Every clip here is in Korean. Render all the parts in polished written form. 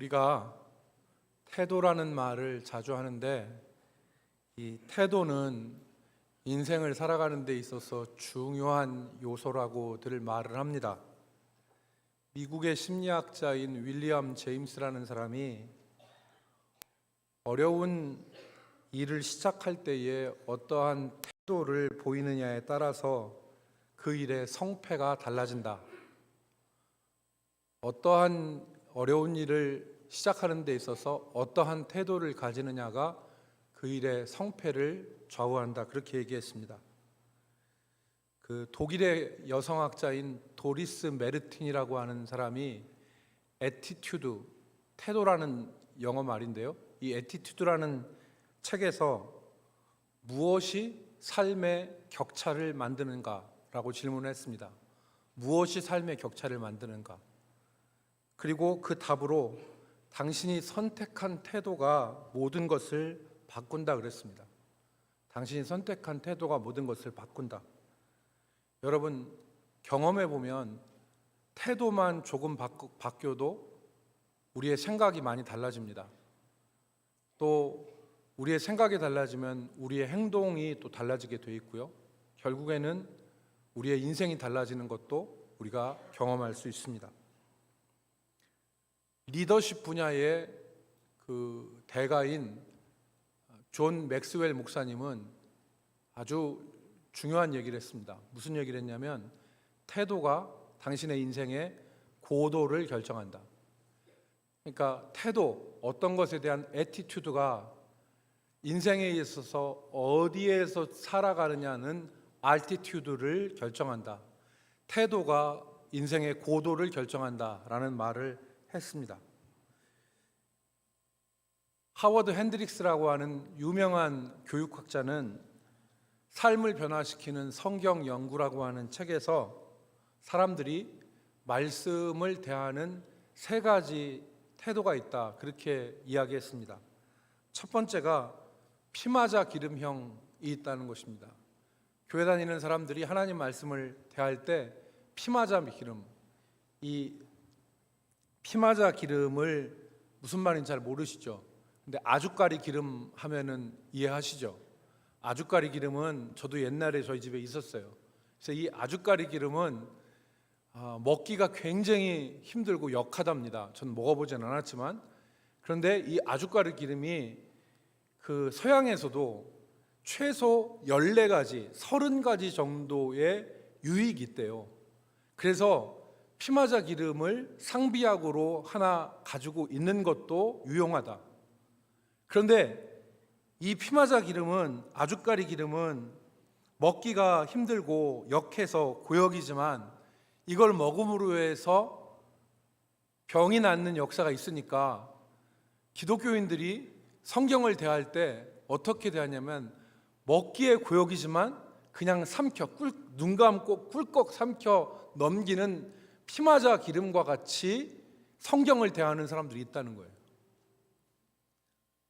우리가 태도라는 말을 자주 하는데, 이 태도는 인생을 살아가는 데 있어서 중요한 요소라고들 말을 합니다. 미국의 심리학자인 윌리엄 제임스라는 사람이 어려운 일을 시작할 때에 어떠한 태도를 보이느냐에 따라서 그 일의 성패가 달라진다. 어떠한 어려운 일을 시작하는 데 있어서 어떠한 태도를 가지느냐가 그 일의 성패를 좌우한다. 그렇게 얘기했습니다. 그 독일의 여성학자인 도리스 메르틴이라고 하는 사람이 애티튜드, 태도라는 영어 말인데요. 이 애티튜드라는 책에서 무엇이 삶의 격차를 만드는가라고 질문을 했습니다. 무엇이 삶의 격차를 만드는가? 그리고 그 답으로 당신이 선택한 태도가 모든 것을 바꾼다 그랬습니다. 당신이 선택한 태도가 모든 것을 바꾼다. 여러분, 경험해 보면 태도만 조금 바뀌어도 우리의 생각이 많이 달라집니다. 또 우리의 생각이 달라지면 우리의 행동이 또 달라지게 돼 있고요. 결국에는 우리의 인생이 달라지는 것도 우리가 경험할 수 있습니다. 리더십 분야의 그 대가인 존 맥스웰 목사님은 아주 중요한 얘기를 했습니다. 무슨 얘기를 했냐면 태도가 당신의 인생의 고도를 결정한다. 그러니까 태도, 어떤 것에 대한 애티튜드가 인생에 있어서 어디에서 살아가느냐는 알티튜드를 결정한다. 태도가 인생의 고도를 결정한다라는 말을 했습니다. 하워드 핸드릭스라고 하는 유명한 교육학자는 삶을 변화시키는 성경 연구라고 하는 책에서 사람들이 말씀을 대하는 세 가지 태도가 있다, 그렇게 이야기했습니다. 첫 번째가 피맞아 기름형이 있다는 것입니다. 교회 다니는 사람들이 하나님 말씀을 대할 때 피맞아 기름, 이 피맞아 기름을 무슨 말인지 잘 모르시죠? 근데 아주까리 기름 하면은 이해하시죠? 아주까리 기름은 저도 옛날에 저희 집에 있었어요. 그래서 이 아주까리 기름은 먹기가 굉장히 힘들고 역하답니다. 저는 먹어보진 않았지만, 그런데 이 아주까리 기름이 그 서양에서도 최소 14가지, 30가지 정도의 유익이 있대요. 그래서 피맞아 기름을 상비약으로 하나 가지고 있는 것도 유용하다. 그런데 이 피맞아 기름은, 아주까리 기름은 먹기가 힘들고 역해서 고역이지만 이걸 먹음으로 해서 병이 낫는 역사가 있으니까 기독교인들이 성경을 대할 때 어떻게 대하냐면 먹기에 고역이지만 그냥 삼켜, 눈 감고 꿀꺽 삼켜 넘기는 피맞아 기름과 같이 성경을 대하는 사람들이 있다는 거예요.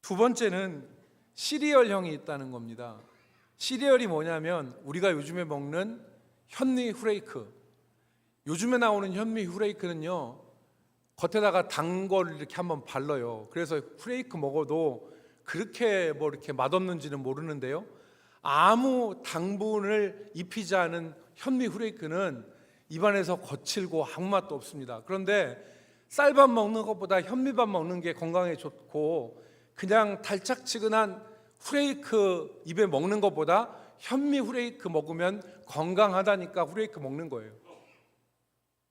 두 번째는 시리얼형이 있다는 겁니다. 시리얼이 뭐냐면 우리가 요즘에 먹는 현미 후레이크, 요즘에 나오는 현미 후레이크는요, 겉에다가 단 거를 이렇게 한번 발라요. 그래서 후레이크 먹어도 그렇게 이렇게 맛없는지는 모르는데요, 아무 당분을 입히지 않은 현미 후레이크는 입안에서 거칠고 아무 맛도 없습니다. 그런데 쌀밥 먹는 것보다 현미밥 먹는 게 건강에 좋고, 그냥 달짝지근한 후레이크 입에 먹는 것보다 현미 후레이크 먹으면 건강하다니까 후레이크 먹는 거예요.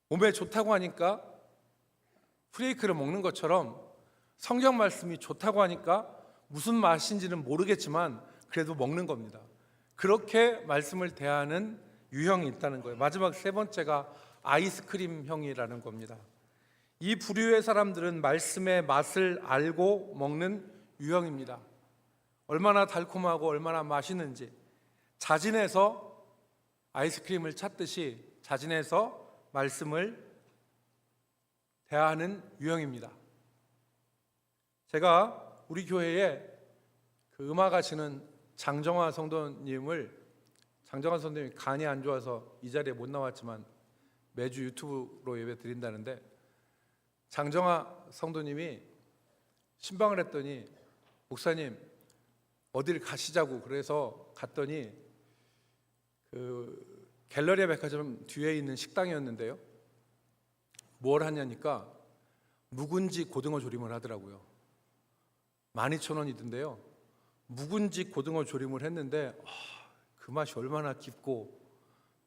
몸에 좋다고 하니까 후레이크를 먹는 것처럼 성경 말씀이 좋다고 하니까 무슨 맛인지는 모르겠지만 그래도 먹는 겁니다. 그렇게 말씀을 대하는 유형이 있다는 거예요. 마지막 세 번째가 아이스크림형이라는 겁니다. 이 부류의 사람들은 말씀의 맛을 알고 먹는 유형입니다. 얼마나 달콤하고 얼마나 맛있는지 자진해서 아이스크림을 찾듯이 자진해서 말씀을 대하는 유형입니다. 제가 우리 교회에 그 음악하시는 장정화 성도님이 간이 안 좋아서 이 자리에 못 나왔지만 매주 유튜브로 예배 드린다는데, 장정화 성도님이 신방을 했더니 목사님 어디를 가시자고 그래서 갔더니 그 갤러리아 백화점 뒤에 있는 식당이었는데요. 뭘 하냐니까 묵은지 고등어 조림을 하더라고요. 12,000원이던데요. 묵은지 고등어 조림을 했는데 그 맛이 얼마나 깊고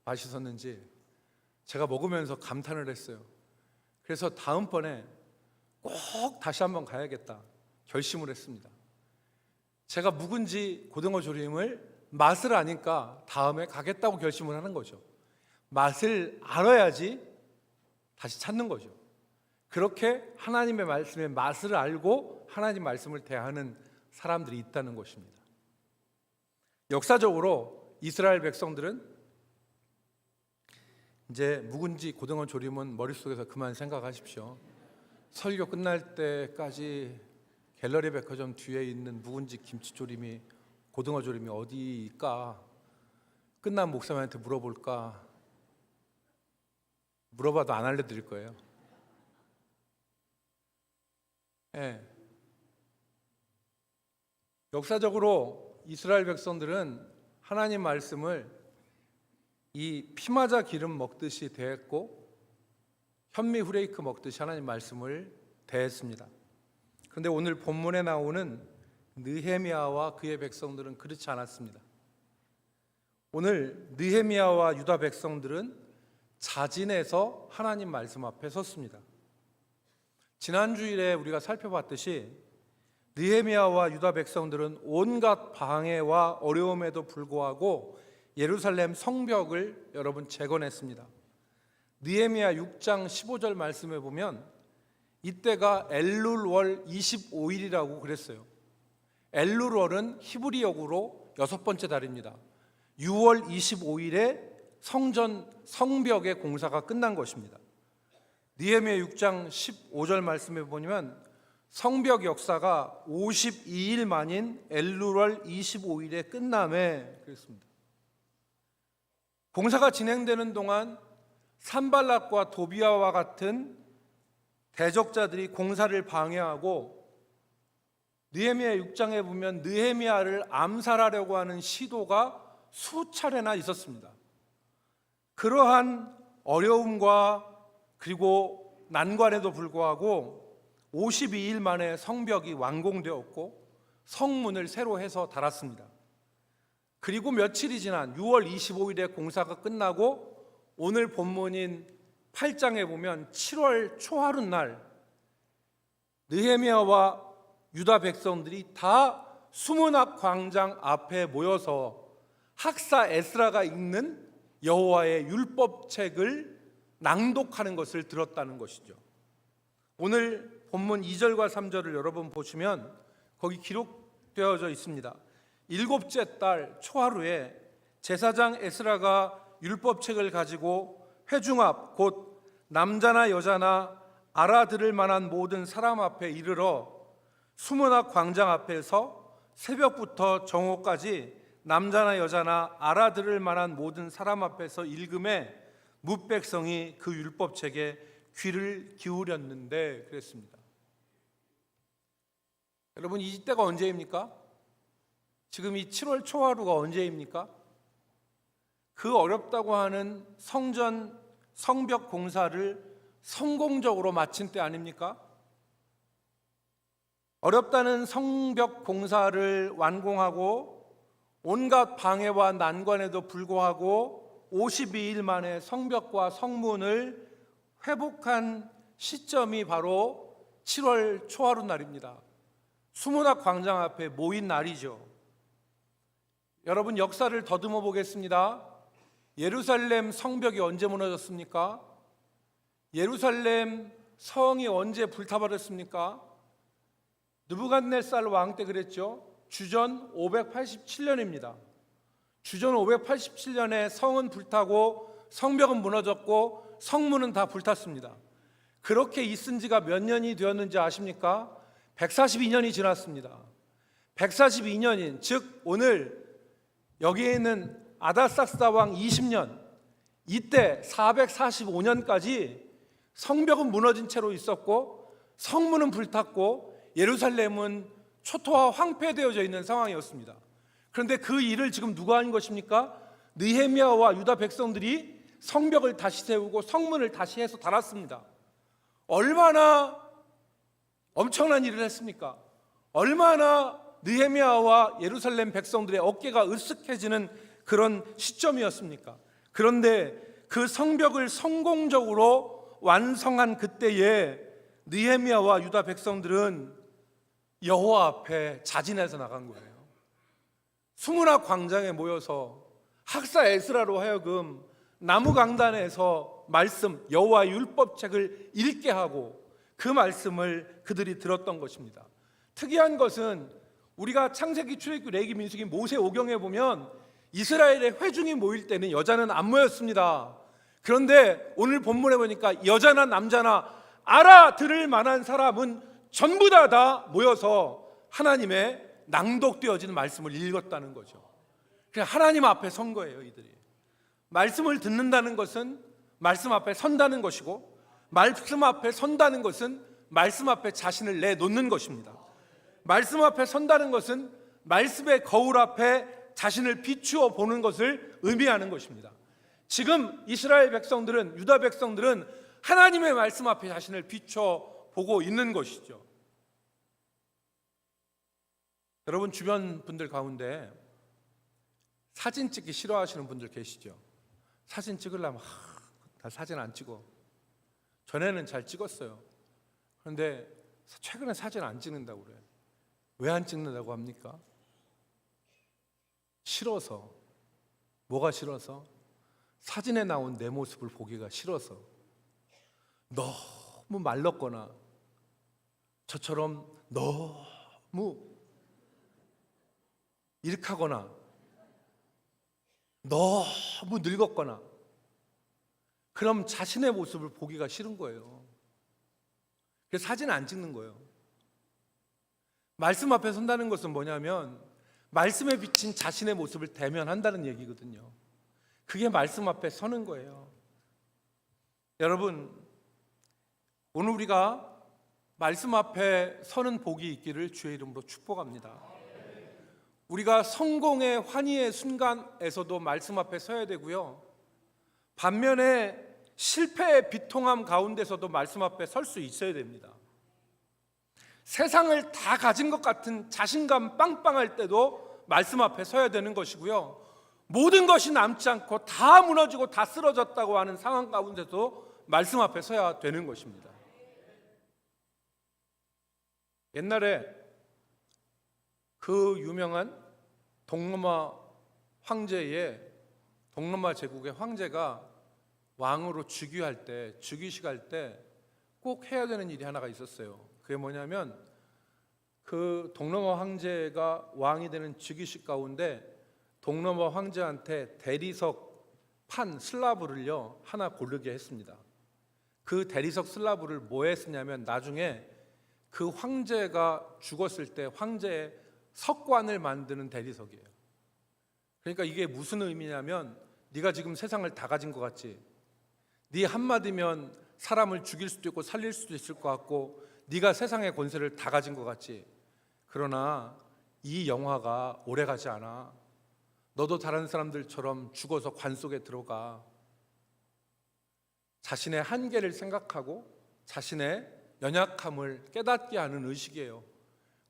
맛있었는지 제가 먹으면서 감탄을 했어요. 그래서 다음번에 꼭 다시 한번 가야겠다 결심을 했습니다. 제가 묵은지 고등어 조림을 맛을 아니까 다음에 가겠다고 결심을 하는 거죠. 맛을 알아야지 다시 찾는 거죠. 그렇게 하나님의 말씀의 맛을 알고 하나님 말씀을 대하는 사람들이 있다는 것입니다. 역사적으로 이스라엘 백성들은 이제 묵은지 고등어 조림은 머릿속에서 그만 생각하십시오. 설교 끝날 때까지 갤러리 백화점 뒤에 있는 묵은지 김치조림이 고등어 조림이 어디일까? 끝난 목사님한테 물어볼까? 물어봐도 안 알려드릴 거예요. 네. 역사적으로 이스라엘 백성들은 하나님 말씀을 이 피마자 기름 먹듯이 대했고 현미 후레이크 먹듯이 하나님 말씀을 대했습니다. 그런데 오늘 본문에 나오는 느헤미야와 그의 백성들은 그렇지 않았습니다. 오늘 느헤미야와 유다 백성들은 자진해서 하나님 말씀 앞에 섰습니다. 지난 주일에 우리가 살펴봤듯이 느헤미야와 유다 백성들은 온갖 방해와 어려움에도 불구하고 예루살렘 성벽을 여러분 재건했습니다. 느헤미야 6장 15절 말씀에 보면 이때가 엘룰월 25일이라고 그랬어요. 엘룰월은 히브리어로 6번째 달입니다. 6월 25일에 성벽의 공사가 끝난 것입니다. 느헤미야 6장 15절 말씀에 보면 성벽 역사가 52일 만인 엘룰월 25일에 끝남에 그랬습니다. 공사가 진행되는 동안 산발락과 도비아와 같은 대적자들이 공사를 방해하고 느헤미야 6장에 보면 느헤미야를 암살하려고 하는 시도가 수차례나 있었습니다. 그러한 어려움과 그리고 난관에도 불구하고 52일 만에 성벽이 완공되었고 성문을 새로 해서 달았습니다. 그리고 며칠이 지난 6월 25일에 공사가 끝나고 오늘 본문인 8장에 보면 7월 초하룻날 느헤미야와 유다 백성들이 다 수문학 광장 앞에 모여서 학사 에스라가 읽는 여호와의 율법책을 낭독하는 것을 들었다는 것이죠. 오늘 본문 2절과 3절을 여러분 보시면 거기 기록되어져 있습니다. 7째 달 초하루에 제사장 에스라가 율법책을 가지고 회중 앞 곧 남자나 여자나 알아들을 만한 모든 사람 앞에 이르러 수문학 광장 앞에서 새벽부터 정오까지 남자나 여자나 알아들을 만한 모든 사람 앞에서 읽음에 뭇백성이 그 율법책에 귀를 기울였는데 그랬습니다. 여러분 이때가 언제입니까? 지금 이 7월 초하루가 언제입니까? 그 어렵다고 하는 성전 성벽 공사를 성공적으로 마친 때 아닙니까? 어렵다는 성벽 공사를 완공하고 온갖 방해와 난관에도 불구하고 52일 만에 성벽과 성문을 회복한 시점이 바로 7월 초하루 날입니다. 수문학 광장 앞에 모인 날이죠. 여러분 역사를 더듬어 보겠습니다. 예루살렘 성벽이 언제 무너졌습니까? 예루살렘 성이 언제 불타버렸습니까? 느부갓네살 왕 때 그랬죠. 주전 587년입니다. 주전 587년에 성은 불타고 성벽은 무너졌고 성문은 다 불탔습니다. 그렇게 있은 지가 몇 년이 되었는지 아십니까? 142년이 지났습니다. 142년인 즉 오늘 여기에 있는 아다삭스다 왕 20년 이때 445년까지 성벽은 무너진 채로 있었고 성문은 불탔고 예루살렘은 초토화 황폐되어져 있는 상황이었습니다. 그런데 그 일을 지금 누가 한 것입니까? 느헤미야와 유다 백성들이 성벽을 다시 세우고 성문을 다시 해서 달았습니다. 얼마나 엄청난 일을 했습니까? 얼마나 느헤미야와 예루살렘 백성들의 어깨가 으쓱해지는 그런 시점이었습니까? 그런데 그 성벽을 성공적으로 완성한 그때에 느헤미야와 유다 백성들은 여호와 앞에 자진해서 나간 거예요. 수문화 광장에 모여서 학사 에스라로 하여금 나무 강단에서 말씀, 여호와의 율법책을 읽게 하고 그 말씀을 그들이 들었던 것입니다. 특이한 것은 우리가 창세기, 출애굽기, 레위기, 민수기, 모세오경에 보면 이스라엘의 회중이 모일 때는 여자는 안 모였습니다. 그런데 오늘 본문에 보니까 여자나 남자나 알아들을 만한 사람은 전부 다 모여서 하나님의 낭독되어진 말씀을 읽었다는 거죠. 그냥 하나님 앞에 선 거예요. 이들이 말씀을 듣는다는 것은 말씀 앞에 선다는 것이고, 말씀 앞에 선다는 것은 말씀 앞에 자신을 내놓는 것입니다. 말씀 앞에 선다는 것은 말씀의 거울 앞에 자신을 비추어 보는 것을 의미하는 것입니다. 지금 이스라엘 백성들은, 유다 백성들은 하나님의 말씀 앞에 자신을 비춰 보고 있는 것이죠. 여러분 주변 분들 가운데 사진 찍기 싫어하시는 분들 계시죠? 사진 찍으려면 나 사진 안 찍어. 전에는 잘 찍었어요. 그런데 최근에 사진 안 찍는다고 그래요. 왜 안 찍는다고 합니까? 싫어서. 뭐가 싫어서? 사진에 나온 내 모습을 보기가 싫어서. 너무 말랐거나 저처럼 너무 일하거나 너무 늙었거나 그럼 자신의 모습을 보기가 싫은 거예요. 그래서 사진 안 찍는 거예요. 말씀 앞에 선다는 것은 뭐냐면 말씀에 비친 자신의 모습을 대면한다는 얘기거든요. 그게 말씀 앞에 서는 거예요. 여러분, 오늘 우리가 말씀 앞에 서는 복이 있기를 주의 이름으로 축복합니다. 우리가 성공의 환희의 순간에서도 말씀 앞에 서야 되고요, 반면에 실패의 비통함 가운데서도 말씀 앞에 설 수 있어야 됩니다. 세상을 다 가진 것 같은 자신감 빵빵할 때도 말씀 앞에 서야 되는 것이고요, 모든 것이 남지 않고 다 무너지고 다 쓰러졌다고 하는 상황 가운데도 말씀 앞에 서야 되는 것입니다. 옛날에 그 유명한 동로마 제국의 황제가 왕으로 즉위할 때, 즉위식 할 때 꼭 해야 되는 일이 하나가 있었어요. 그게 뭐냐면 그 동로마 황제가 왕이 되는 즉위식 가운데 동로마 황제한테 대리석 판 슬라브를요 하나 고르게 했습니다. 그 대리석 슬라브를 뭐에 쓰냐면 나중에 그 황제가 죽었을 때 황제의 석관을 만드는 대리석이에요. 그러니까 이게 무슨 의미냐면 네가 지금 세상을 다 가진 것 같지? 네 한마디면 사람을 죽일 수도 있고 살릴 수도 있을 것 같고 네가 세상의 권세를 다 가진 것 같지? 그러나 이 영화가 오래가지 않아. 너도 다른 사람들처럼 죽어서 관 속에 들어가. 자신의 한계를 생각하고 자신의 연약함을 깨닫게 하는 의식이에요.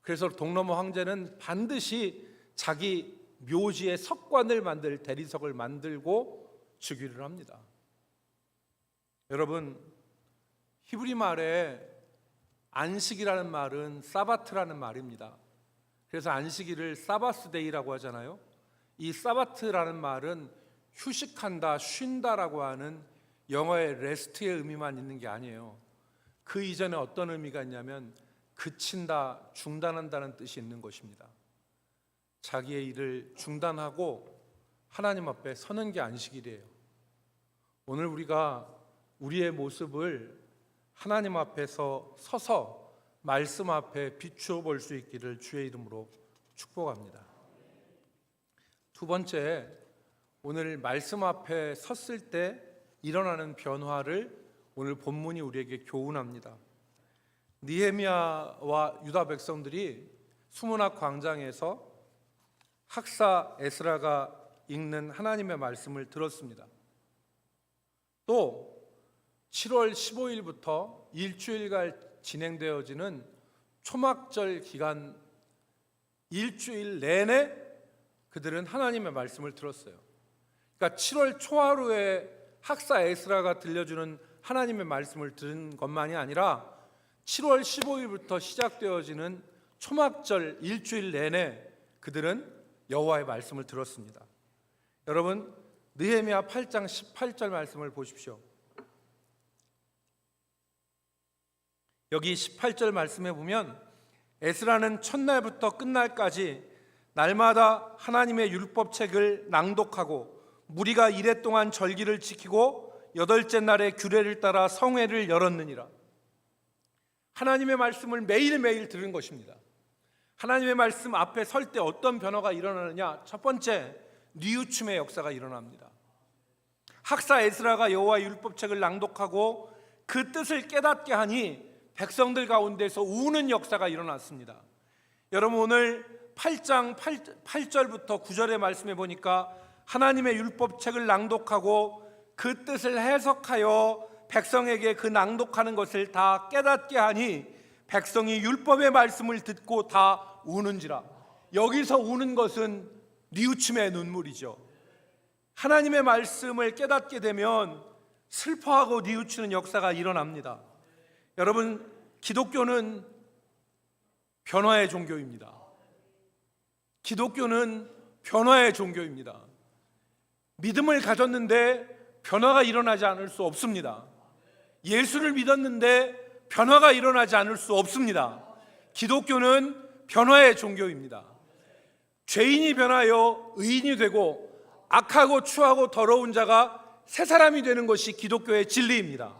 그래서 동로마 황제는 반드시 자기 묘지에 석관을 만들 대리석을 만들고 즉위를 합니다. 여러분, 히브리 말에 안식이라는 말은 사바트라는 말입니다. 그래서 안식일을 사바스데이라고 하잖아요. 이 사바트라는 말은 휴식한다, 쉰다라고 하는 영어의 레스트의 의미만 있는 게 아니에요. 그 이전에 어떤 의미가 있냐면 그친다, 중단한다는 뜻이 있는 것입니다. 자기의 일을 중단하고 하나님 앞에 서는 게 안식일이에요. 오늘 우리가 우리의 모습을 하나님 앞에서 서서 말씀 앞에 비추어 볼 수 있기를 주의 이름으로 축복합니다. 두 번째, 오늘 말씀 앞에 섰을 때 일어나는 변화를 오늘 본문이 우리에게 교훈합니다. 느헤미야와 유다 백성들이 수문학 광장에서 학사 에스라가 읽는 하나님의 말씀을 들었습니다. 또 7월 15일부터 일주일간 진행되어지는 초막절 기간 일주일 내내 그들은 하나님의 말씀을 들었어요. 그러니까 7월 초하루에 학사 에스라가 들려주는 하나님의 말씀을 들은 것만이 아니라 7월 15일부터 시작되어지는 초막절 일주일 내내 그들은 여호와의 말씀을 들었습니다. 여러분, 느헤미야 8장 18절 말씀을 보십시오. 여기 18절 말씀에 보면 에스라는 첫날부터 끝날까지 날마다 하나님의 율법책을 낭독하고 무리가 이레 동안 절기를 지키고 여덟째 날에 규례를 따라 성회를 열었느니라. 하나님의 말씀을 매일매일 들은 것입니다. 하나님의 말씀 앞에 설 때 어떤 변화가 일어나느냐? 첫 번째, 뉘우침의 역사가 일어납니다. 학사 에스라가 여호와의 율법책을 낭독하고 그 뜻을 깨닫게 하니 백성들 가운데서 우는 역사가 일어났습니다. 여러분, 오늘 8장 8절부터 9절의 말씀에 보니까 하나님의 율법책을 낭독하고 그 뜻을 해석하여 백성에게 그 낭독하는 것을 다 깨닫게 하니 백성이 율법의 말씀을 듣고 다 우는지라. 여기서 우는 것은 뉘우침의 눈물이죠. 하나님의 말씀을 깨닫게 되면 슬퍼하고 뉘우치는 역사가 일어납니다. 여러분, 기독교는 변화의 종교입니다. 기독교는 변화의 종교입니다. 믿음을 가졌는데 변화가 일어나지 않을 수 없습니다. 예수를 믿었는데 변화가 일어나지 않을 수 없습니다. 기독교는 변화의 종교입니다. 죄인이 변하여 의인이 되고 악하고 추하고 더러운 자가 새 사람이 되는 것이 기독교의 진리입니다.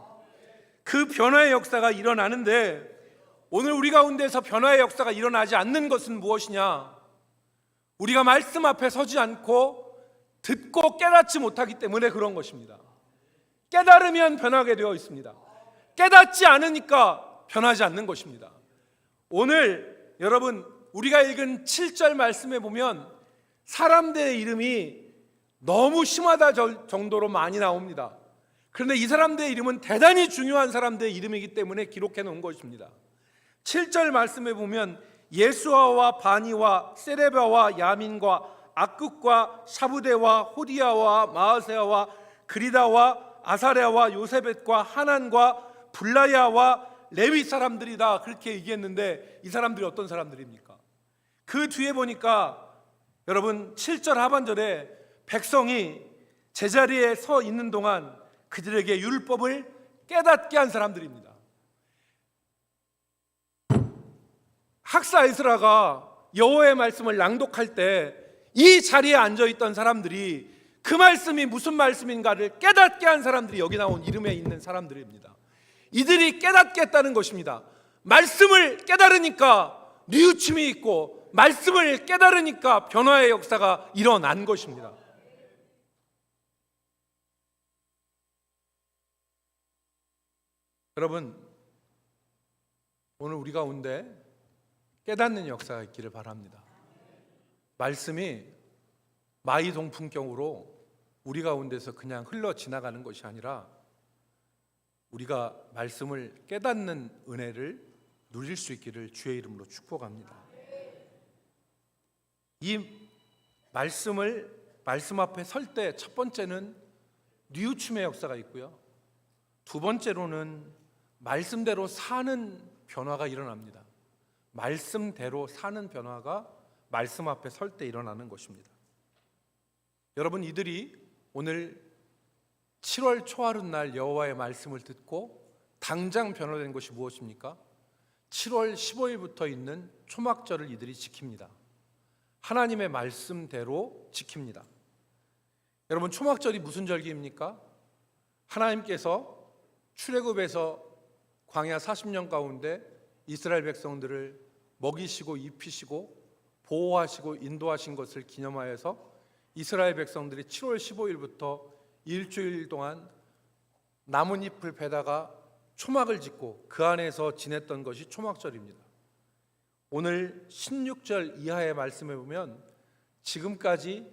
그 변화의 역사가 일어나는데 오늘 우리 가운데서 변화의 역사가 일어나지 않는 것은 무엇이냐? 우리가 말씀 앞에 서지 않고 듣고 깨닫지 못하기 때문에 그런 것입니다. 깨달으면 변하게 되어 있습니다. 깨닫지 않으니까 변하지 않는 것입니다. 오늘 여러분, 우리가 읽은 7절 말씀에 보면 사람들의 이름이 너무 심하다 정도로 많이 나옵니다. 그런데 이 사람들의 이름은 대단히 중요한 사람들의 이름이기 때문에 기록해 놓은 것입니다. 7절 말씀에 보면 예수아와 바니와 세레바와 야민과 악국과 샤부데와 호디야와 마아세아와 그리다와 아사랴와 요세벳과 하난과 블라야와 레위 사람들이다, 그렇게 얘기했는데 이 사람들이 어떤 사람들입니까? 그 뒤에 보니까 여러분 7절 하반절에 백성이 제자리에 서 있는 동안 그들에게 율법을 깨닫게 한 사람들입니다. 학사 에스라가 여호와의 말씀을 낭독할 때 이 자리에 앉아있던 사람들이 그 말씀이 무슨 말씀인가를 깨닫게 한 사람들이 여기 나온 이름에 있는 사람들입니다. 이들이 깨닫게 했다는 것입니다. 말씀을 깨달으니까 뉘우침이 있고 말씀을 깨달으니까 변화의 역사가 일어난 것입니다. 여러분, 오늘 우리 가운데 깨닫는 역사가 있기를 바랍니다. 말씀이 마이동풍경으로 우리 가운데서 그냥 흘러 지나가는 것이 아니라 우리가 말씀을 깨닫는 은혜를 누릴 수 있기를 주의 이름으로 축복합니다. 이 말씀 앞에 설 때 첫 번째는 뉘우침의 역사가 있고요, 두 번째로는 말씀대로 사는 변화가 일어납니다. 말씀대로 사는 변화가 말씀 앞에 설 때 일어나는 것입니다. 여러분, 이들이 오늘 7월 초하룻날 여호와의 말씀을 듣고 당장 변화된 것이 무엇입니까? 7월 15일부터 있는 초막절을 이들이 지킵니다. 하나님의 말씀대로 지킵니다. 여러분, 초막절이 무슨 절기입니까? 하나님께서 출애굽에서 광야 40년 가운데 이스라엘 백성들을 먹이시고 입히시고 보호하시고 인도하신 것을 기념하여서 이스라엘 백성들이 7월 15일부터 일주일 동안 나뭇잎을 베다가 초막을 짓고 그 안에서 지냈던 것이 초막절입니다. 오늘 16절 이하의 말씀에 보면 지금까지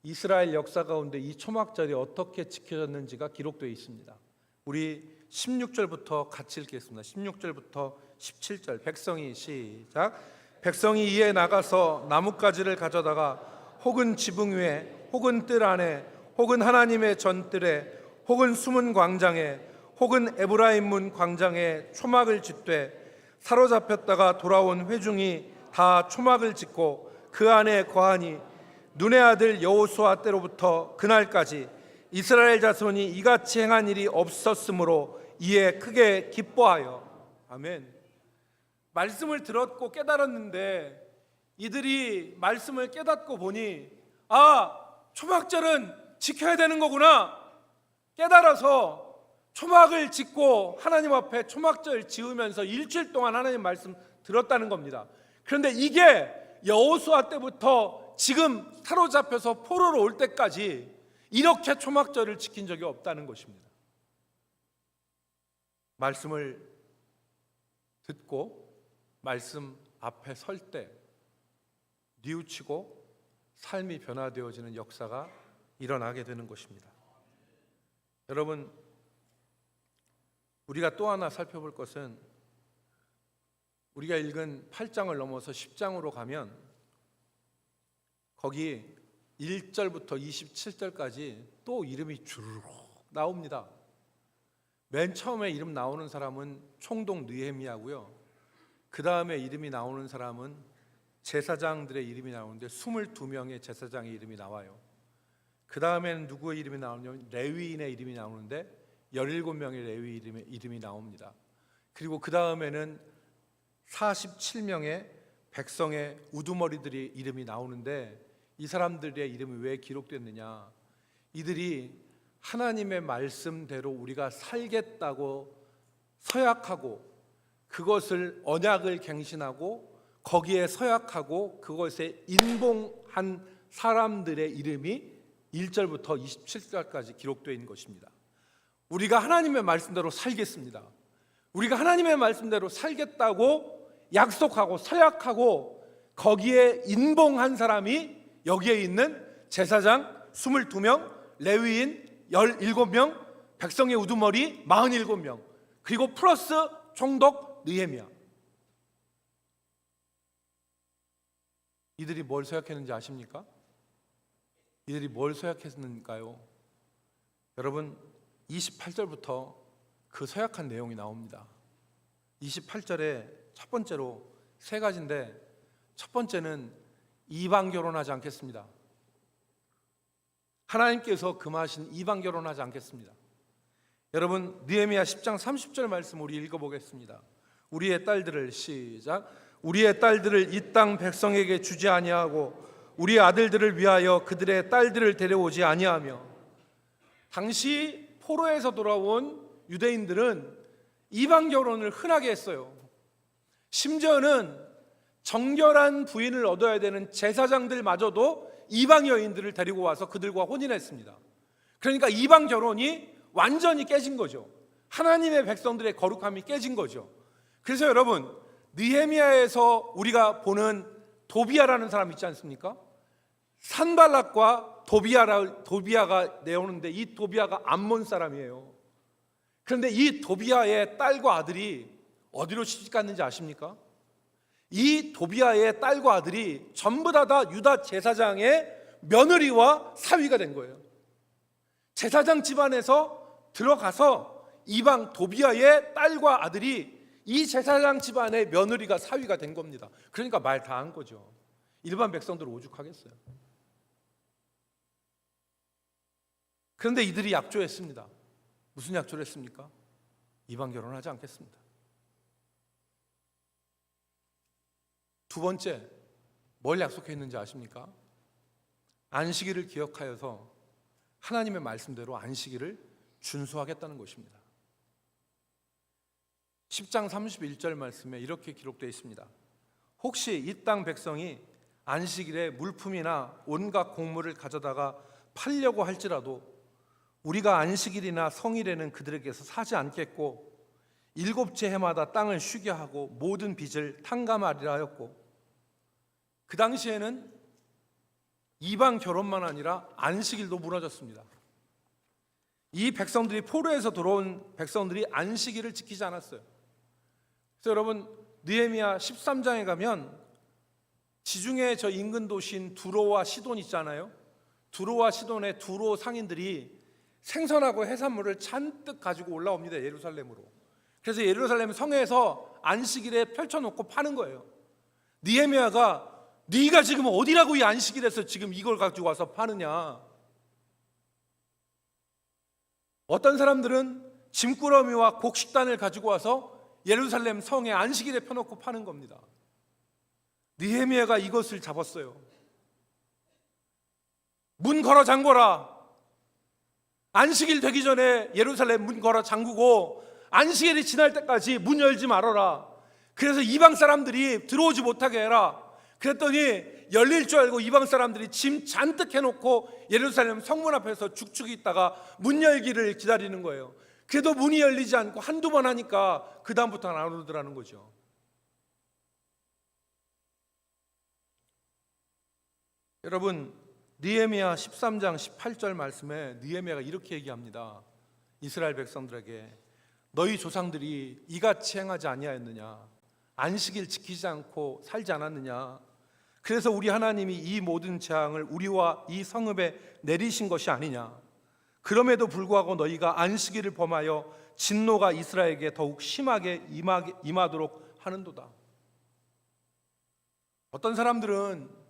이스라엘 역사 가운데 이 초막절이 어떻게 지켜졌는지가 기록되어 있습니다. 우리 16절부터 같이 읽겠습니다. 16절부터 17절. 백성이 시작. 백성이 이에 나가서 나뭇가지를 가져다가 혹은 지붕 위에 혹은 뜰 안에 혹은 하나님의 전뜰에 혹은 숨은 광장에 혹은 에브라임 문 광장에 초막을 짓되 사로잡혔다가 돌아온 회중이 다 초막을 짓고 그 안에 거하니 눈의 아들 여호수아 때로부터 그날까지 이스라엘 자손이 이같이 행한 일이 없었으므로 이에 크게 기뻐하여. 아멘. 말씀을 들었고 깨달았는데 이들이 말씀을 깨닫고 보니 초막절은 지켜야 되는 거구나 깨달아서 초막을 짓고 하나님 앞에 초막절 지으면서 일주일 동안 하나님 말씀 들었다는 겁니다. 그런데 이게 여호수아 때부터 지금 사로잡혀서 포로로 올 때까지 이렇게 초막절을 지킨 적이 없다는 것입니다. 말씀을 듣고 말씀 앞에 설 때 뉘우치고 삶이 변화되어지는 역사가 일어나게 되는 것입니다. 여러분, 우리가 또 하나 살펴볼 것은 우리가 읽은 8장을 넘어서 10장으로 가면 거기 1절부터 27절까지 또 이름이 주르륵 나옵니다. 맨 처음에 이름 나오는 사람은 총독 느헤미야고요. 그 다음에 이름이 나오는 사람은 제사장들의 이름이 나오는데 22명의 제사장의 이름이 나와요. 그 다음에는 누구의 이름이 나오냐면 레위인의 이름이 나오는데 17명의 레위 이름이 나옵니다. 그리고 그 다음에는 47명의 백성의 우두머리들이 이름이 나오는데 이 사람들의 이름이 왜 기록됐느냐? 이들이 하나님의 말씀대로 우리가 살겠다고 서약하고 그것을 언약을 갱신하고 거기에 서약하고 그것에 인봉한 사람들의 이름이 1절부터 27절까지 기록되어 있는 것입니다. 우리가 하나님의 말씀대로 살겠습니다. 우리가 하나님의 말씀대로 살겠다고 약속하고 서약하고 거기에 인봉한 사람이 여기에 있는 제사장 22명, 레위인 17명, 백성의 우두머리 47명, 그리고 플러스 총독 느헤미야. 이들이 뭘 서약했는지 아십니까? 이들이 뭘 서약했는가요? 여러분, 28절부터 그 서약한 내용이 나옵니다. 28절에 첫 번째로 세 가지인데 첫 번째는 이방 결혼하지 않겠습니다. 하나님께서 금하신 이방 결혼하지 않겠습니다. 여러분, 느헤미야 10장 30절 말씀 우리 읽어보겠습니다. 우리의 딸들을 시작. 우리의 딸들을 이 땅 백성에게 주지 아니하고 우리 아들들을 위하여 그들의 딸들을 데려오지 아니하며. 당시 포로에서 돌아온 유대인들은 이방 결혼을 흔하게 했어요. 심지어는 정결한 부인을 얻어야 되는 제사장들마저도 이방 여인들을 데리고 와서 그들과 혼인했습니다. 그러니까 이방 결혼이 완전히 깨진 거죠. 하나님의 백성들의 거룩함이 깨진 거죠. 그래서 여러분, 느헤미야에서 우리가 보는 도비야라는 사람 있지 않습니까? 산발락과 도비야가 내오는데 이 도비야가 암몬 사람이에요. 그런데 이 도비야의 딸과 아들이 어디로 시집갔는지 아십니까? 이 도비야의 딸과 아들이 전부 다 유다 제사장의 며느리와 사위가 된 거예요. 제사장 집안에서 들어가서 이방 도비야의 딸과 아들이 이 제사장 집안의 며느리가 사위가 된 겁니다. 그러니까 말 다 한 거죠. 일반 백성들 오죽하겠어요. 그런데 이들이 약조했습니다. 무슨 약조를 했습니까? 이방 결혼하지 않겠습니다. 두 번째, 뭘 약속했는지 아십니까? 안식일을 기억하여서 하나님의 말씀대로 안식일을 준수하겠다는 것입니다. 10장 31절 말씀에 이렇게 기록되어 있습니다. 혹시 이 땅 백성이 안식일에 물품이나 온갖 곡물을 가져다가 팔려고 할지라도 우리가 안식일이나 성일에는 그들에게서 사지 않겠고 일곱째 해마다 땅을 쉬게 하고 모든 빚을 탕감하리라 하였고, 그 당시에는 이방 결혼만 아니라 안식일도 무너졌습니다. 이 백성들이, 포로에서 들어온 백성들이 안식일을 지키지 않았어요. 그래서 여러분, 느헤미야 13장에 가면 지중해 저 인근 도시인 두로와 시돈 있잖아요. 두로와 시돈의 두로 상인들이 생선하고 해산물을 잔뜩 가지고 올라옵니다, 예루살렘으로. 그래서 예루살렘 성에서 안식일에 펼쳐놓고 파는 거예요. 느헤미야가 네가 지금 어디라고 이 안식일에서 지금 이걸 가지고 와서 파느냐. 어떤 사람들은 짐꾸러미와 곡식단을 가지고 와서 예루살렘 성에 안식일에 펴놓고 파는 겁니다. 느헤미야가 이것을 잡았어요. 문 걸어 잠궈라. 안식일 되기 전에 예루살렘 문 걸어 잠그고 안식일이 지날 때까지 문 열지 말아라. 그래서 이방 사람들이 들어오지 못하게 해라. 그랬더니 열릴 줄 알고 이방 사람들이 짐 잔뜩 해놓고 예루살렘 성문 앞에서 죽죽이 있다가 문 열기를 기다리는 거예요. 그래도 문이 열리지 않고 한두 번 하니까 그 다음부터는 안 오더라는 거죠. 여러분, 느헤미야 13장 18절 말씀에 느헤미야가 이렇게 얘기합니다. 이스라엘 백성들에게 너희 조상들이 이같이 행하지 아니하였느냐? 안식일 지키지 않고 살지 않았느냐? 그래서 우리 하나님이 이 모든 재앙을 우리와 이 성읍에 내리신 것이 아니냐? 그럼에도 불구하고 너희가 안식일을 범하여 진노가 이스라엘에게 더욱 심하게 임하도록 하는도다. 어떤 사람들은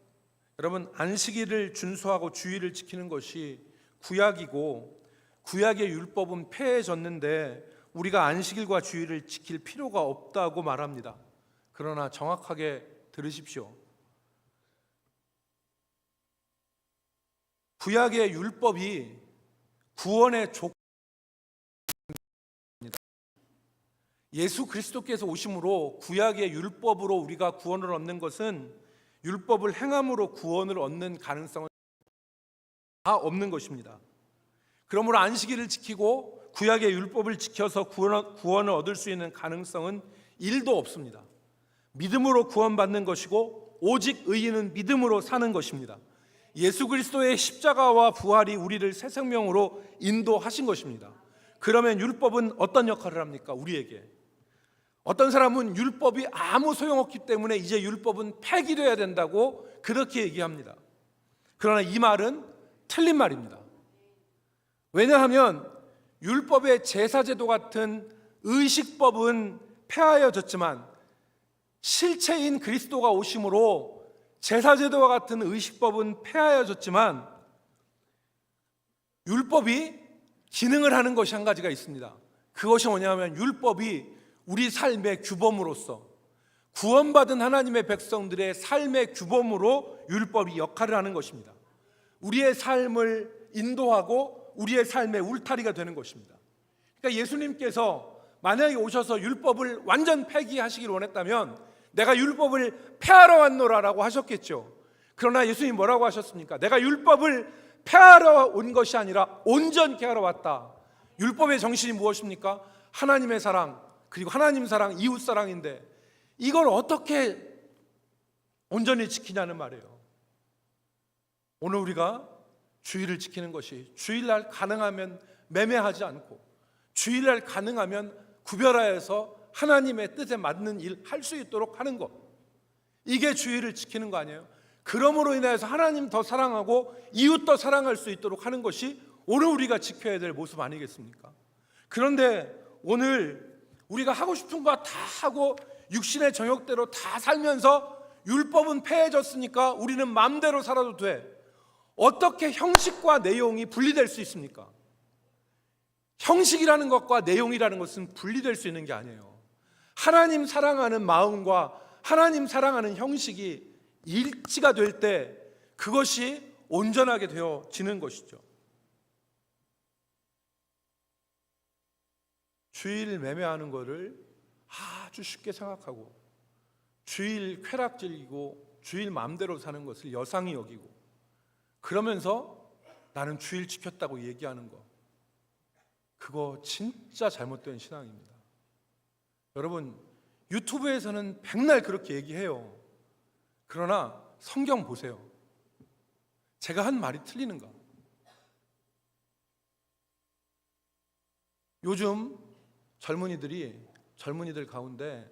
여러분, 안식일을 준수하고 주일을 지키는 것이 구약이고 구약의 율법은 폐해졌는데 우리가 안식일과 주일을 지킬 필요가 없다고 말합니다. 그러나 정확하게 들으십시오. 구약의 율법이 구원의 조건입니다. 예수 그리스도께서 오심으로 구약의 율법으로 우리가 구원을 얻는 것은 율법을 행함으로 구원을 얻는 가능성은 다 없는 것입니다. 그러므로 안식일을 지키고 구약의 율법을 지켜서 구원을 얻을 수 있는 가능성은 1도 없습니다. 믿음으로 구원받는 것이고 오직 의인은 믿음으로 사는 것입니다. 예수 그리스도의 십자가와 부활이 우리를 새 생명으로 인도하신 것입니다. 그러면 율법은 어떤 역할을 합니까? 우리에게. 어떤 사람은 율법이 아무 소용없기 때문에 이제 율법은 폐기돼야 된다고 그렇게 얘기합니다. 그러나 이 말은 틀린 말입니다. 왜냐하면 율법의 제사제도 같은 의식법은 폐하여졌지만 실체인 그리스도가 오심으로 제사제도와 같은 의식법은 폐하여졌지만 율법이 기능을 하는 것이 한 가지가 있습니다. 그것이 뭐냐면 율법이 우리 삶의 규범으로서 구원받은 하나님의 백성들의 삶의 규범으로 율법이 역할을 하는 것입니다. 우리의 삶을 인도하고 우리의 삶의 울타리가 되는 것입니다. 그러니까 예수님께서 만약에 오셔서 율법을 완전 폐기하시길 원했다면 내가 율법을 폐하러 왔노라라고 하셨겠죠. 그러나 예수님이 뭐라고 하셨습니까? 내가 율법을 폐하러 온 것이 아니라 온전케 하러 왔다. 율법의 정신이 무엇입니까? 하나님의 사랑, 그리고 하나님 사랑, 이웃 사랑인데 이걸 어떻게 온전히 지키냐는 말이에요. 오늘 우리가 주일을 지키는 것이 주일날 가능하면 매매하지 않고 주일날 가능하면 구별하여서 하나님의 뜻에 맞는 일 할 수 있도록 하는 것, 이게 주일을 지키는 거 아니에요? 그러므로 인해서 하나님 더 사랑하고 이웃 더 사랑할 수 있도록 하는 것이 오늘 우리가 지켜야 될 모습 아니겠습니까? 그런데 오늘 우리가 하고 싶은 거 다 하고 육신의 정욕대로 다 살면서 율법은 폐해졌으니까 우리는 마음대로 살아도 돼. 어떻게 형식과 내용이 분리될 수 있습니까? 형식이라는 것과 내용이라는 것은 분리될 수 있는 게 아니에요. 하나님 사랑하는 마음과 하나님 사랑하는 형식이 일치가 될 때 그것이 온전하게 되어지는 것이죠. 주일 매매하는 것을 아주 쉽게 생각하고 주일 쾌락 즐기고 주일 마음대로 사는 것을 여상히 여기고 그러면서 나는 주일 지켰다고 얘기하는 거, 그거 진짜 잘못된 신앙입니다. 여러분, 유튜브에서는 백날 그렇게 얘기해요. 그러나 성경 보세요. 제가 한 말이 틀리는가? 요즘 젊은이들 가운데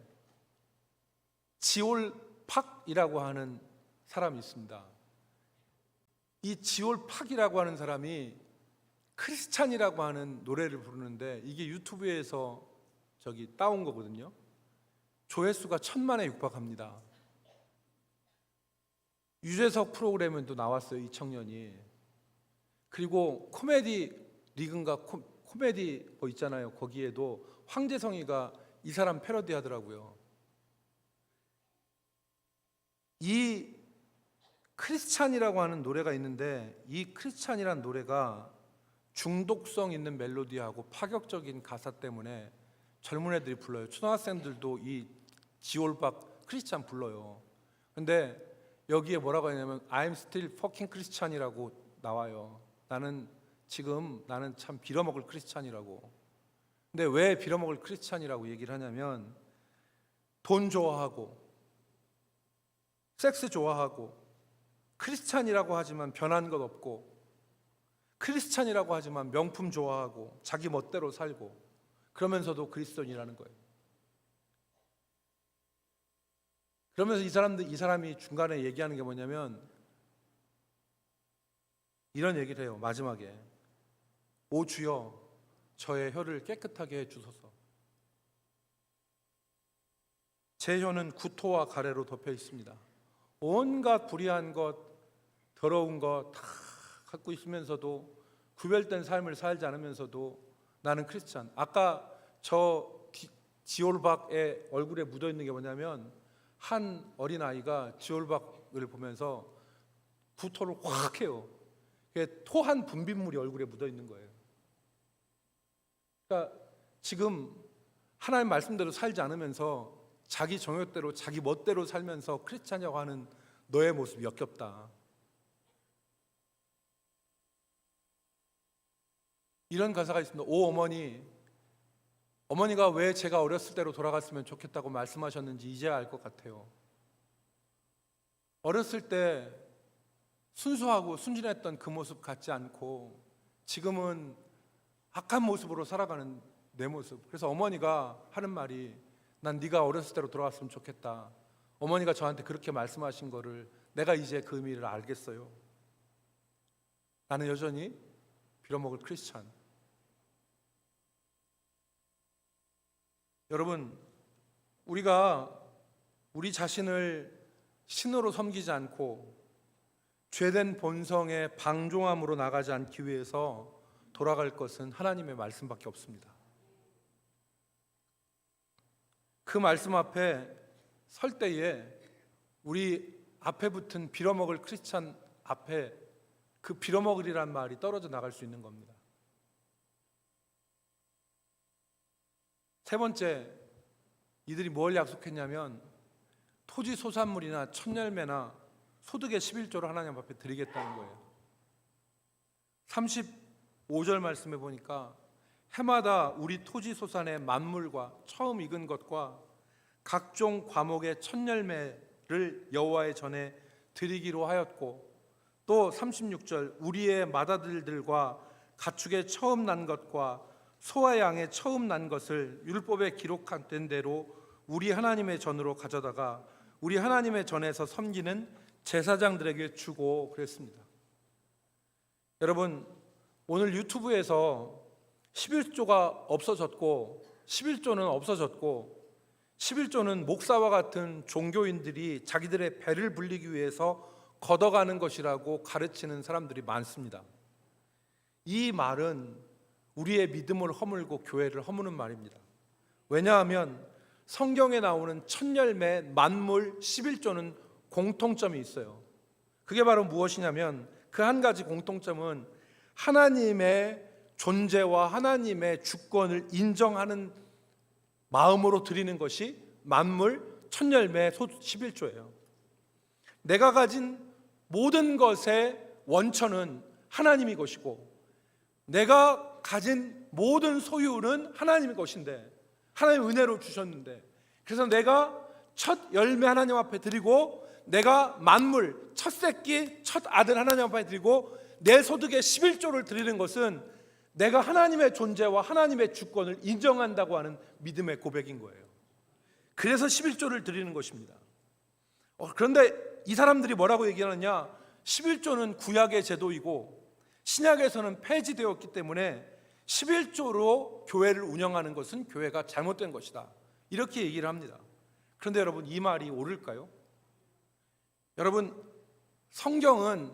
지올팍이라고 하는 사람이 있습니다. 이 지올팍이라고 하는 사람이 크리스찬이라고 하는 노래를 부르는데 이게 유튜브에서 따온 거거든요. 조회수가 1000만에 육박합니다. 유재석 프로그램에도 나왔어요, 이 청년이. 그리고 코미디 리그인가 코미디 뭐 있잖아요. 거기에도 황재성이가 이 사람 패러디 하더라고요. 이 크리스찬이라고 하는 노래가 있는데 이 크리스찬이라는 노래가 중독성 있는 멜로디하고 파격적인 가사 때문에 젊은 애들이 불러요. 초등학생들도 이 지올박 크리스찬 불러요. 근데 여기에 뭐라고 하냐면 I'm still fucking Christian이라고 나와요. 나는 참 빌어먹을 크리스찬이라고. 근데 왜 빌어먹을 크리스찬이라고 얘기를 하냐면 돈 좋아하고 섹스 좋아하고 크리스찬이라고 하지만 변한 것 없고 크리스찬이라고 하지만 명품 좋아하고 자기 멋대로 살고 그러면서도 그리스도인이라는 거예요. 그러면서 이 사람이 중간에 얘기하는 게 뭐냐면 이런 얘기를 해요. 마지막에 오 주여 저의 혀를 깨끗하게 해주소서. 제 혀는 구토와 가래로 덮여 있습니다. 온갖 불의한 것, 더러운 것 다 갖고 있으면서도 구별된 삶을 살지 않으면서도 나는 크리스찬. 아까 지올박의 얼굴에 묻어 있는 게 뭐냐면 한 어린아이가 지올박을 보면서 구토를 확 해요. 토한 분비물이 얼굴에 묻어 있는 거예요. 그러니까 지금 하나님 말씀대로 살지 않으면서 자기 정욕대로 자기 멋대로 살면서 크리스찬이라고 하는 너의 모습이 역겹다. 이런 가사가 있습니다. 오 어머니가 왜 제가 어렸을 때로 돌아갔으면 좋겠다고 말씀하셨는지 이제야 알 것 같아요. 어렸을 때 순수하고 순진했던 그 모습 같지 않고 지금은 악한 모습으로 살아가는 내 모습. 그래서 어머니가 하는 말이 난 네가 어렸을 때로 돌아갔으면 좋겠다. 어머니가 저한테 그렇게 말씀하신 거를 내가 이제 그 의미를 알겠어요. 나는 여전히 빌어먹을 크리스찬. 여러분, 우리가 우리 자신을 신으로 섬기지 않고 죄된 본성의 방종함으로 나가지 않기 위해서 돌아갈 것은 하나님의 말씀밖에 없습니다. 그 말씀 앞에 설 때에 우리 앞에 붙은 빌어먹을 크리스찬 앞에 그 빌어먹으리란 말이 떨어져 나갈 수 있는 겁니다. 세 번째, 이들이 뭘 약속했냐면 토지 소산물이나 천열매나 소득의 11조를 하나님 앞에 드리겠다는 거예요. 35절 말씀해 보니까 해마다 우리 토지 소산의 만물과 처음 익은 것과 각종 과목의 천열매를 여호와의 전에 드리기로 하였고, 또 36절 우리의 맏아들들과 가축의 처음 난 것과 소와 양의 처음 난 것을 율법에 기록된 대로 우리 하나님의 전으로 가져다가 우리 하나님의 전에서 섬기는 제사장들에게 주고 그랬습니다. 여러분, 오늘 유튜브에서 11조가 없어졌고 11조는 없어졌고 11조는 목사와 같은 종교인들이 자기들의 배를 불리기 위해서 걷어가는 것이라고 가르치는 사람들이 많습니다. 이 말은 우리의 믿음을 허물고 교회를 허무는 말입니다. 왜냐하면 성경에 나오는 천열매, 만물, 11조는 공통점이 있어요. 그게 바로 무엇이냐면 그 한 가지 공통점은 하나님의 존재와 하나님의 주권을 인정하는 마음으로 드리는 것이 만물, 천열매, 11조예요. 내가 가진 모든 것의 원천은 하나님이 것이고 내가 가진 모든 소유는 하나님의 것인데 하나님 은혜로 주셨는데, 그래서 내가 첫 열매 하나님 앞에 드리고, 내가 만물 첫 새끼 첫 아들 하나님 앞에 드리고, 내 소득의 11조를 드리는 것은 내가 하나님의 존재와 하나님의 주권을 인정한다고 하는 믿음의 고백인 거예요. 그래서 11조를 드리는 것입니다. 그런데 이 사람들이 뭐라고 얘기하느냐? 11조는 구약의 제도이고 신약에서는 폐지되었기 때문에 11조로 교회를 운영하는 것은 교회가 잘못된 것이다, 이렇게 얘기를 합니다. 그런데 여러분, 이 말이 옳을까요? 여러분, 성경은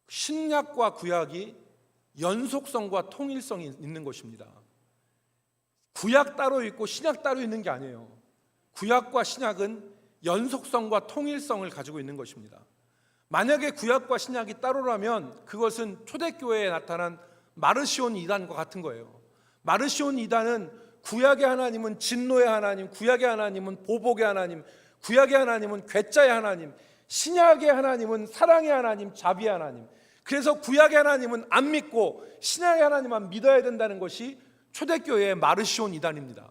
신약과 구약이 연속성과 통일성이 있는 것입니다. 구약 따로 있고 신약 따로 있는 게 아니에요. 구약과 신약은 연속성과 통일성을 가지고 있는 것입니다. 만약에 구약과 신약이 따로라면 그것은 초대교회에 나타난 마르시온 이단과 같은 거예요. 마르시온 이단은 구약의 하나님은 진노의 하나님, 구약의 하나님은 보복의 하나님, 구약의 하나님은 괴짜의 하나님, 신약의 하나님은 사랑의 하나님, 자비의 하나님. 그래서 구약의 하나님은 안 믿고 신약의 하나님만 믿어야 된다는 것이 초대교회의 마르시온 이단입니다.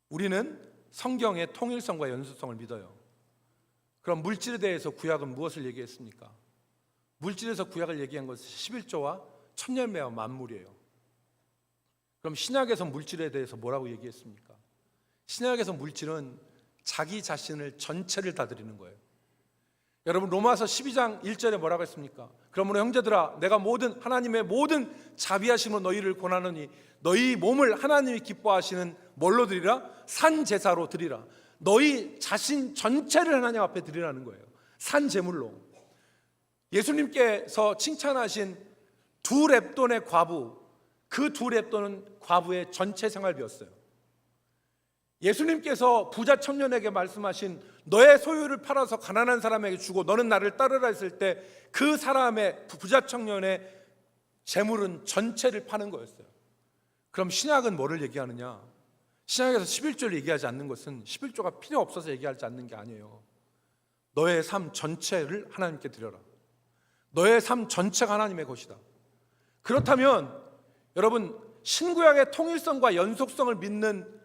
우리는 성경의 통일성과 연속성을 믿어요. 그럼 물질에 대해서 구약은 무엇을 얘기했습니까? 물질에서 구약을 얘기한 것은 11조와 천열매와 만물이에요. 그럼 신약에서 물질에 대해서 뭐라고 얘기했습니까? 신약에서 물질은 자기 자신을 전체를 다 드리는 거예요. 여러분, 로마서 12장 1절에 뭐라고 했습니까? 그러므로 형제들아, 내가 하나님의 모든 자비하심으로 너희를 권하노니 너희 몸을 하나님이 기뻐하시는 뭘로 드리라? 산 제사로 드리라. 너희 자신 전체를 하나님 앞에 드리라는 거예요. 산 제물로. 예수님께서 칭찬하신 두 렙돈의 과부, 그 두 렙돈은 과부의 전체 생활비였어요. 예수님께서 부자 청년에게 말씀하신 너의 소유를 팔아서 가난한 사람에게 주고 너는 나를 따르라 했을 때 그 사람의 부자 청년의 재물은 전체를 파는 거였어요. 그럼 신약은 뭐를 얘기하느냐? 신약에서 11조를 얘기하지 않는 것은 11조가 필요 없어서 얘기하지 않는 게 아니에요. 너의 삶 전체를 하나님께 드려라. 너의 삶 전체가 하나님의 것이다. 그렇다면 여러분, 신구약의 통일성과 연속성을 믿는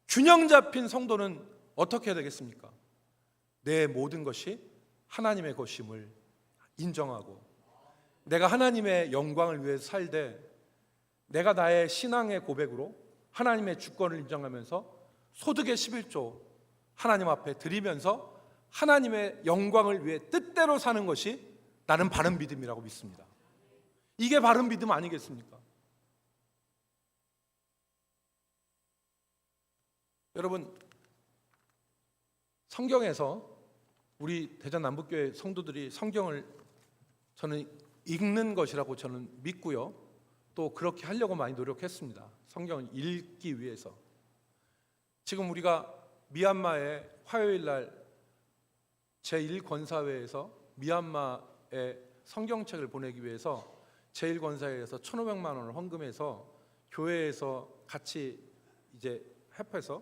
균형 잡힌 성도는 어떻게 해야 되겠습니까? 내 모든 것이 하나님의 것임을 인정하고, 내가 하나님의 영광을 위해서 살되 내가 나의 신앙의 고백으로 하나님의 주권을 인정하면서 소득의 11조 하나님 앞에 드리면서 하나님의 영광을 위해 뜻대로 사는 것이 나는 바른 믿음이라고 믿습니다. 이게 바른 믿음 아니겠습니까? 여러분, 성경에서 우리 대전 남북교회 성도들이 성경을 저는 읽는 것이라고 저는 믿고요, 또 그렇게 하려고 많이 노력했습니다. 성경을 읽기 위해서. 지금 우리가 미얀마에 화요일 날 제1권사회에서 미얀마에 성경책을 보내기 위해서 제1권사회에서 1,500만 원을 헌금해서 교회에서 같이 이제 합해서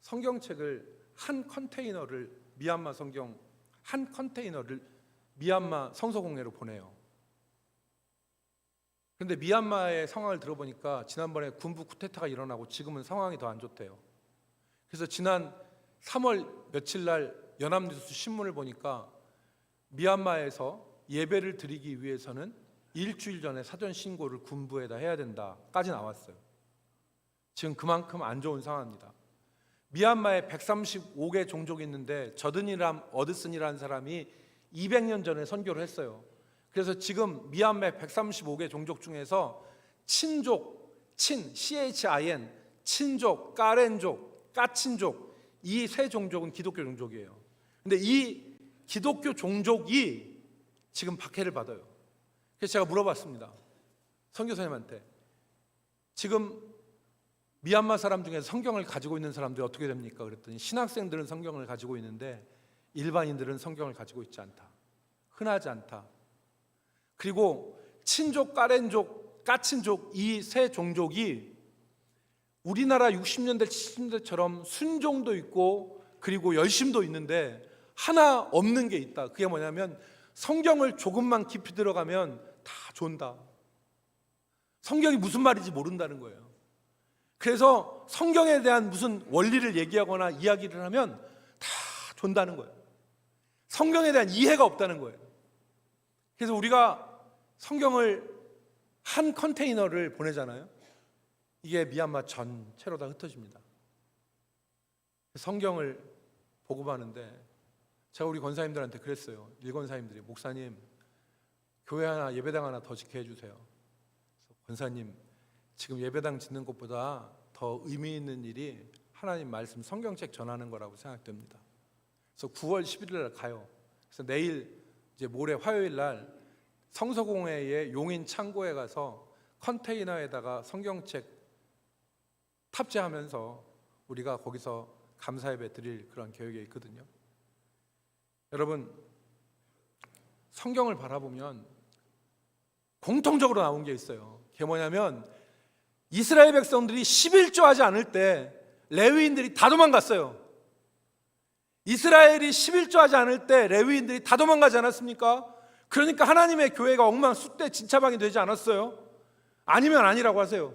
성경책을 한 컨테이너를 미얀마 성경 한 컨테이너를 미얀마 성서공회로 보내요. 그런데 미얀마의 상황을 들어보니까 지난번에 군부 쿠데타가 일어나고 지금은 상황이 더 안 좋대요. 그래서 지난 3월 며칠 날 연합뉴스 신문을 보니까 미얀마에서 예배를 드리기 위해서는 일주일 전에 사전 신고를 군부에다 해야 된다까지 나왔어요. 지금 그만큼 안 좋은 상황입니다. 미얀마에 135개 종족이 있는데 저드니람 어드슨이라는 사람이 200년 전에 선교를 했어요. 그래서 지금 미얀마의 135개 종족 중에서 친족, CHIN, 친족, 까렌족, 까친족, 이 세 종족은 기독교 종족이에요. 근데 이 기독교 종족이 지금 박해를 받아요. 그래서 제가 물어봤습니다. 선교사님한테, 지금 미얀마 사람 중에서 성경을 가지고 있는 사람들이 어떻게 됩니까? 그랬더니 신학생들은 성경을 가지고 있는데 일반인들은 성경을 가지고 있지 않다. 흔하지 않다. 그리고 친족, 까렌족, 까친족 이 세 종족이 우리나라 60년대, 70년대처럼 순종도 있고 그리고 열심도 있는데 하나 없는 게 있다. 그게 뭐냐면 성경을 조금만 깊이 들어가면 다 존다. 성경이 무슨 말인지 모른다는 거예요. 그래서 성경에 대한 무슨 원리를 얘기하거나 이야기를 하면 다 존다는 거예요. 성경에 대한 이해가 없다는 거예요. 그래서 우리가 성경을 한 컨테이너를 보내잖아요. 이게 미얀마 전체로 다 흩어집니다. 성경을 보고하는데 제가 우리 권사님들한테 그랬어요. 일권사님들이, 목사님 교회 하나, 예배당 하나 더 짓게 해주세요. 권사님, 지금 예배당 짓는 것보다 더 의미 있는 일이 하나님 말씀 성경책 전하는 거라고 생각됩니다. 그래서 9월 11일 날 가요. 그래서 내일 이제 모레 화요일 날 성서공회의 용인 창고에 가서 컨테이너에다가 성경책 탑재하면서 우리가 거기서 감사예배 드릴 그런 계획이 있거든요. 여러분, 성경을 바라보면 공통적으로 나온 게 있어요. 그게 뭐냐면 이스라엘 백성들이 11조 하지 않을 때 레위인들이 다 도망갔어요. 이스라엘이 11조 하지 않을 때 레위인들이 다 도망가지 않았습니까? 그러니까 하나님의 교회가 엉망 진차방이 되지 않았어요? 아니면 아니라고 하세요.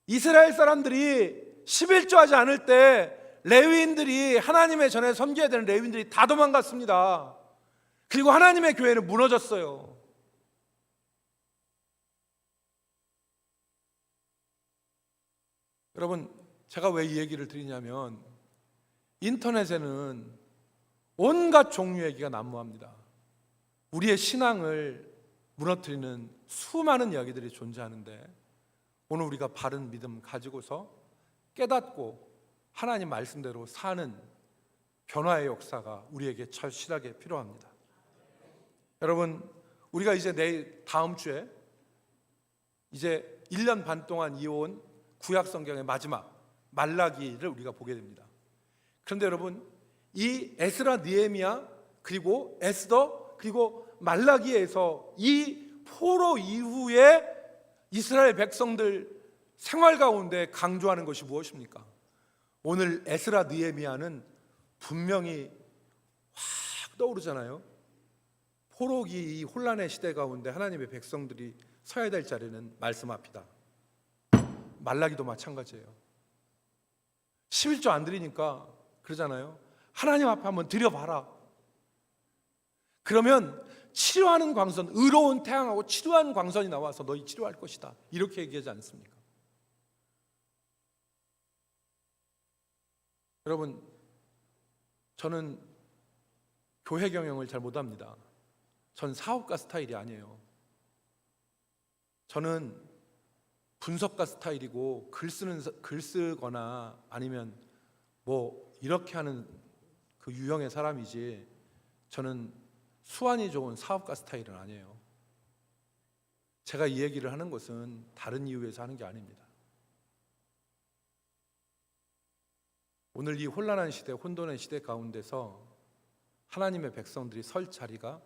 이스라엘 사람들이 11조 하지 않을 때 레위인들이, 하나님의 전에 섬겨야 되는 레위인들이 다 도망갔습니다. 그리고 하나님의 교회는 무너졌어요. 여러분, 제가 왜 이 얘기를 드리냐면 인터넷에는 온갖 종류의 얘기가 난무합니다. 우리의 신앙을 무너뜨리는 수많은 이야기들이 존재하는데 오늘 우리가 바른 믿음 가지고서 깨닫고 하나님 말씀대로 사는 변화의 역사가 우리에게 절실하게 필요합니다. 여러분, 우리가 이제 내일 다음 주에 이제 1년 반 동안 이어온 구약 성경의 마지막 말라기를 우리가 보게 됩니다. 그런데 여러분, 이 에스라, 느헤미야, 그리고 에스더, 그리고 말라기에서 이 포로 이후에 이스라엘 백성들 생활 가운데 강조하는 것이 무엇입니까? 오늘 에스라, 느헤미야는 분명히 확 떠오르잖아요. 포로기 이 혼란의 시대 가운데 하나님의 백성들이 서야 될 자리는 말씀 앞이다. 말라기도 마찬가지예요. 11조 안 드리니까 그러잖아요. 하나님 앞에 한번 드려봐라. 그러면 치료하는 광선, 의로운 태양하고 치료하는 광선이 나와서 너희 치료할 것이다. 이렇게 얘기하지 않습니까? 여러분, 저는 교회 경영을 잘 못합니다. 전 사업가 스타일이 아니에요. 저는 분석가 스타일이고 글 쓰거나 아니면 뭐 이렇게 하는 그 유형의 사람이지, 저는 수완이 좋은 사업가 스타일은 아니에요. 제가 이 얘기를 하는 것은 다른 이유에서 하는 게 아닙니다. 오늘 이 혼란한 시대, 혼돈의 시대 가운데서 하나님의 백성들이 설 자리가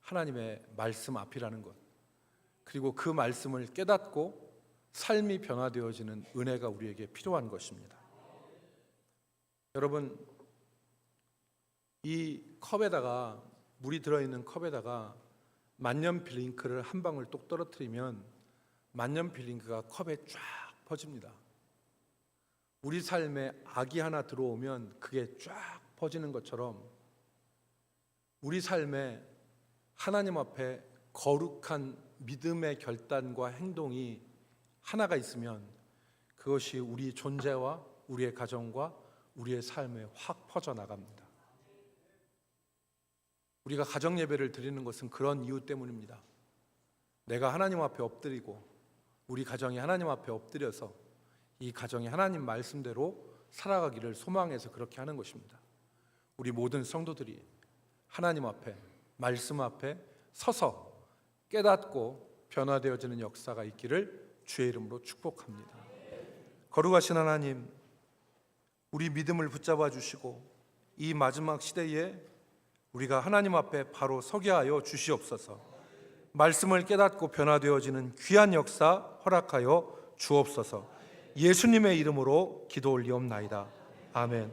하나님의 말씀 앞이라는 것, 그리고 그 말씀을 깨닫고 삶이 변화되어지는 은혜가 우리에게 필요한 것입니다. 여러분, 이 컵에다가, 물이 들어있는 컵에다가 만년필 잉크를 한 방울 똑 떨어뜨리면 만년필 잉크가 컵에 쫙 퍼집니다. 우리 삶에 악이 하나 들어오면 그게 쫙 퍼지는 것처럼 우리 삶에 하나님 앞에 거룩한 믿음의 결단과 행동이 하나가 있으면 그것이 우리 존재와 우리의 가정과 우리의 삶에 확 퍼져나갑니다. 우리가 가정 예배를 드리는 것은 그런 이유 때문입니다. 내가 하나님 앞에 엎드리고 우리 가정이 하나님 앞에 엎드려서 이 가정이 하나님 말씀대로 살아가기를 소망해서 그렇게 하는 것입니다. 우리 모든 성도들이 하나님 앞에, 말씀 앞에 서서 깨닫고 변화되어지는 역사가 있기를 주의 이름으로 축복합니다. 거룩하신 하나님, 우리 믿음을 붙잡아 주시고 이 마지막 시대에 우리가 하나님 앞에 바로 서게 하여 주시옵소서. 말씀을 깨닫고 변화되어지는 귀한 역사 허락하여 주옵소서. 예수님의 이름으로 기도 올리옵나이다. 아멘.